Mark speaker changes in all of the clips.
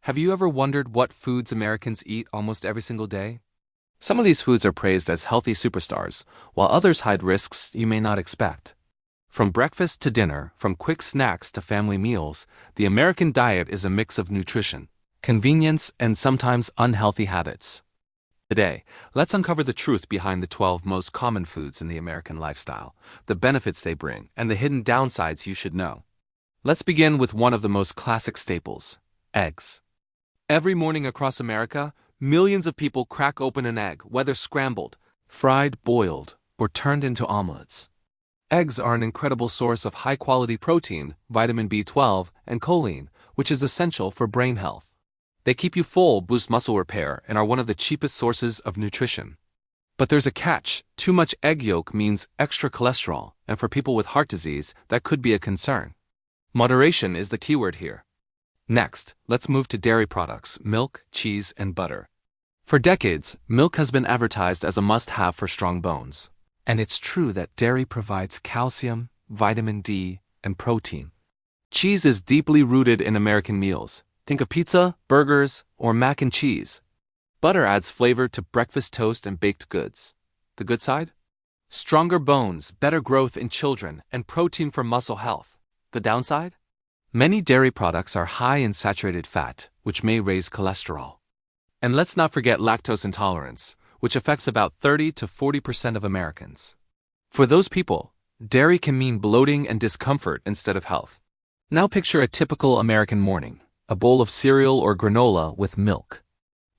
Speaker 1: Have you ever wondered what foods Americans eat almost every single day? Some of these foods are praised as healthy superstars, while others hide risks you may not expect. From breakfast to dinner, from quick snacks to family meals, the American diet is a mix of nutrition, convenience, and sometimes unhealthy habits. Today, let's uncover the truth behind the 12 most common foods in the American lifestyle, the benefits they bring, and the hidden downsides you should know. Let's begin with one of the most classic staples: eggs. Every morning across America, millions of people crack open an egg, whether scrambled, fried, boiled, or turned into omelets. Eggs are an incredible source of high-quality protein, vitamin B12, and choline, which is essential for brain health. They keep you full, boost muscle repair, and are one of the cheapest sources of nutrition. But there's a catch: too much egg yolk means extra cholesterol, and for people with heart disease, that could be a concern. Moderation is the keyword here. Next, let's move to dairy products: milk, cheese, and butter. For decades, milk has been advertised as a must-have for strong bones. And it's true that dairy provides calcium, vitamin D, and protein. Cheese is deeply rooted in American meals. Think of pizza, burgers, or mac and cheese. Butter adds flavor to breakfast toast and baked goods. The good side? Stronger bones, better growth in children, and protein for muscle health. The downside? Many dairy products are high in saturated fat, which may raise cholesterol. And let's not forget lactose intolerance, which affects about 30 to 40% of Americans. For those people, dairy can mean bloating and discomfort instead of health. Now picture a typical American morning: a bowl of cereal or granola with milk.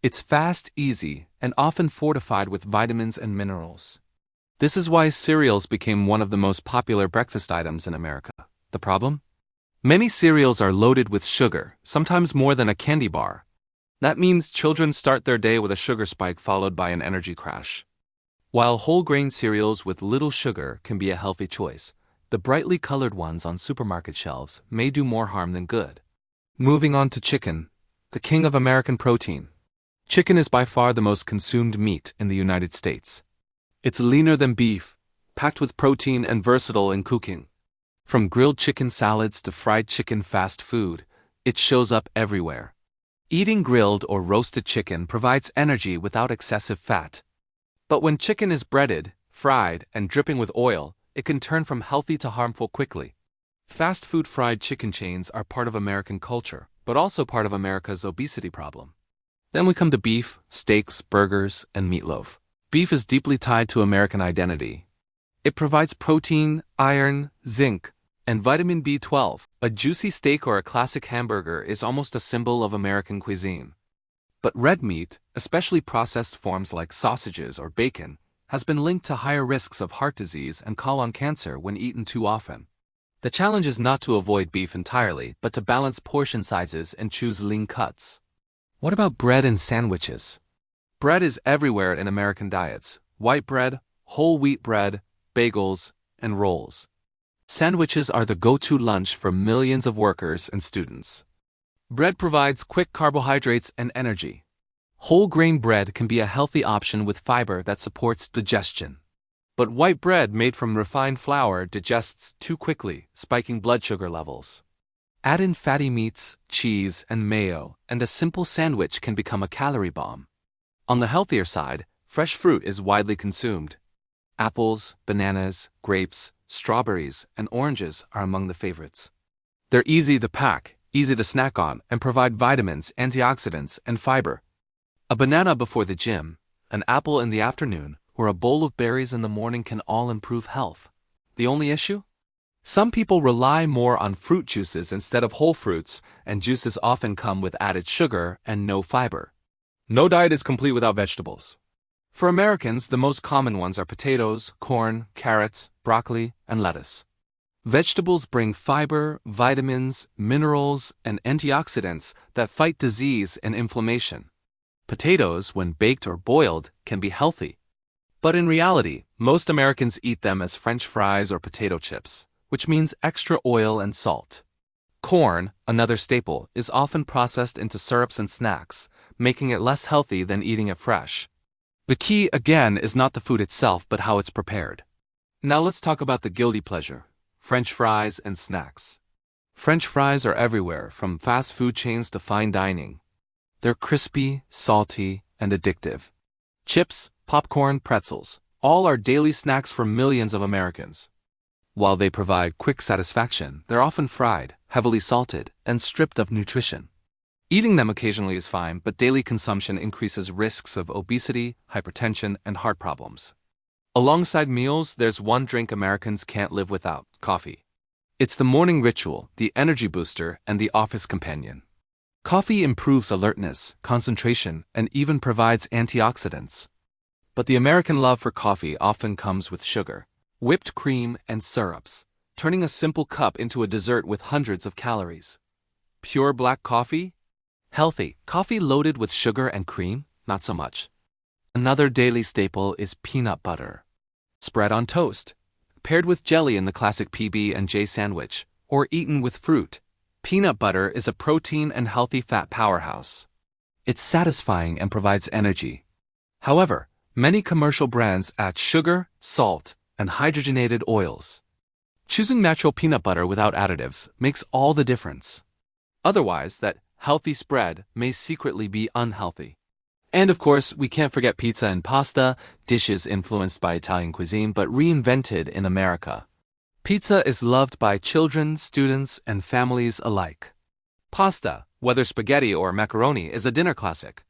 Speaker 1: It's fast, easy, and often fortified with vitamins and minerals. This is why cereals became one of the most popular breakfast items in America. The problem? Many cereals are loaded with sugar, sometimes more than a candy bar. That means children start their day with a sugar spike followed by an energy crash. While whole grain cereals with little sugar can be a healthy choice, the brightly colored ones on supermarket shelves may do more harm than good. Moving on to chicken, the king of American protein. Chicken is by far the most consumed meat in the United States. It's leaner than beef, packed with protein, and versatile in cooking. From grilled chicken salads to fried chicken fast food, it shows up everywhere. Eating grilled or roasted chicken provides energy without excessive fat. But when chicken is breaded, fried, and dripping with oil, it can turn from healthy to harmful quickly. Fast food fried chicken chains are part of American culture, but also part of America's obesity problem. Then we come to beef, steaks, burgers, and meatloaf. Beef is deeply tied to American identity. It provides protein, iron, zinc, and vitamin B12. A juicy steak or a classic hamburger is almost a symbol of American cuisine. But red meat, especially processed forms like sausages or bacon, has been linked to higher risks of heart disease and colon cancer when eaten too often. The challenge is not to avoid beef entirely, but to balance portion sizes and choose lean cuts. What about bread and sandwiches? Bread is everywhere in American diets: white bread, whole wheat bread, bagels, and rolls. Sandwiches are the go-to lunch for millions of workers and students. Bread provides quick carbohydrates and energy. Whole grain bread can be a healthy option with fiber that supports digestion. But white bread made from refined flour digests too quickly, spiking blood sugar levels. Add in fatty meats, cheese, and mayo, and a simple sandwich can become a calorie bomb. On the healthier side, fresh fruit is widely consumed. Apples, bananas, grapes, strawberries, and oranges are among the favorites. They're easy to pack, easy to snack on, and provide vitamins, antioxidants, and fiber. A banana before the gym, an apple in the afternoon, or a bowl of berries in the morning can all improve health. The only issue? Some people rely more on fruit juices instead of whole fruits, and juices often come with added sugar and no fiber. No diet is complete without vegetables. For Americans, the most common ones are potatoes, corn, carrots, broccoli, and lettuce. Vegetables bring fiber, vitamins, minerals, and antioxidants that fight disease and inflammation. Potatoes, when baked or boiled, can be healthy. But in reality, most Americans eat them as French fries or potato chips, which means extra oil and salt. Corn, another staple, is often processed into syrups and snacks, making it less healthy than eating it fresh. The key, again, is not the food itself, but how it's prepared. Now let's talk about the guilty pleasure: French fries and snacks. French fries are everywhere, from fast food chains to fine dining. They're crispy, salty, and addictive. Chips, popcorn, pretzels, all are daily snacks for millions of Americans. While they provide quick satisfaction, they're often fried, heavily salted, and stripped of nutrition. Eating them occasionally is fine, but daily consumption increases risks of obesity, hypertension, and heart problems. Alongside meals, there's one drink Americans can't live without: coffee. It's the morning ritual, the energy booster, and the office companion. Coffee improves alertness, concentration, and even provides antioxidants. But the American love for coffee often comes with sugar, whipped cream, and syrups, turning a simple cup into a dessert with hundreds of calories. Pure black coffee? Healthy. Coffee loaded with sugar and cream? Not so much. Another daily staple is peanut butter. Spread on toast, paired with jelly in the classic PB&J sandwich, or eaten with fruit. Peanut butter is a protein and healthy fat powerhouse. It's satisfying and provides energy. However, many commercial brands add sugar, salt, and hydrogenated oils. Choosing natural peanut butter without additives makes all the difference. Otherwise, that healthy spread may secretly be unhealthy. And of course, we can't forget pizza and pasta, dishes influenced by Italian cuisine but reinvented in America. Pizza is loved by children, students, and families alike. Pasta, whether spaghetti or macaroni, is a dinner classic.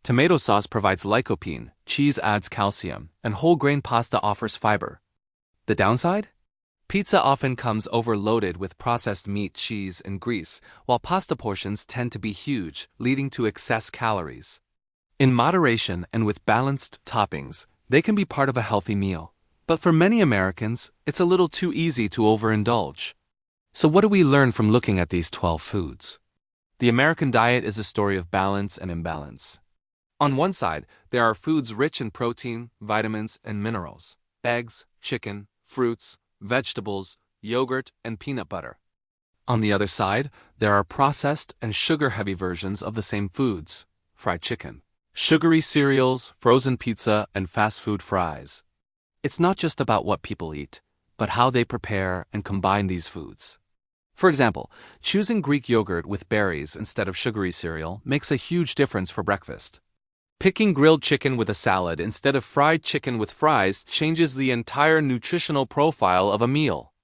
Speaker 1: Tomato sauce provides lycopene, cheese adds calcium, and whole grain pasta offers fiber. The downside? Pizza often comes overloaded with processed meat, cheese, and grease, while pasta portions tend to be huge, leading to excess calories. In moderation and with balanced toppings, they can be part of a healthy meal. But for many Americans, it's a little too easy to overindulge. So what do we learn from looking at these 12 foods? The American diet is a story of balance and imbalance. On one side, there are foods rich in protein, vitamins, and minerals: eggs, chicken, fruits, vegetables, yogurt, and peanut butter. On the other side, there are processed and sugar-heavy versions of the same foods: fried chicken, sugary cereals, frozen pizza, and fast food fries. It's not just about what people eat, but how they prepare and combine these foods. For example, choosing Greek yogurt with berries instead of sugary cereal makes a huge difference for breakfast. Picking grilled chicken with a salad instead of fried chicken with fries changes the entire nutritional profile of a meal.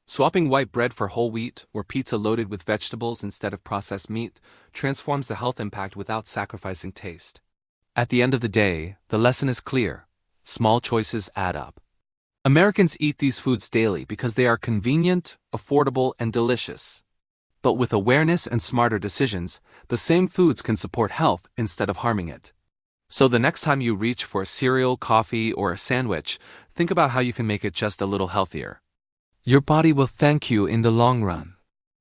Speaker 1: Swapping white bread for whole wheat or pizza loaded with vegetables instead of processed meat transforms the health impact without sacrificing taste. At the end of the day, the lesson is clear: small choices add up. Americans eat these foods daily because they are convenient, affordable, and delicious. But with awareness and smarter decisions, the same foods can support health instead of harming it. So the next time you reach for a cereal, coffee, or a sandwich, think about how you can make it just a little healthier. Your body will thank you in the long run.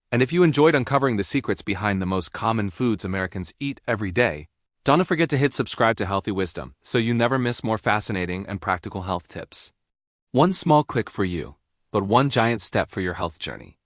Speaker 1: And if you enjoyed uncovering the secrets behind the most common foods Americans eat every day, don't forget to hit subscribe to Healthy Wisdom so you never miss more fascinating and practical health tips. One small click for you, but one giant step for your health journey.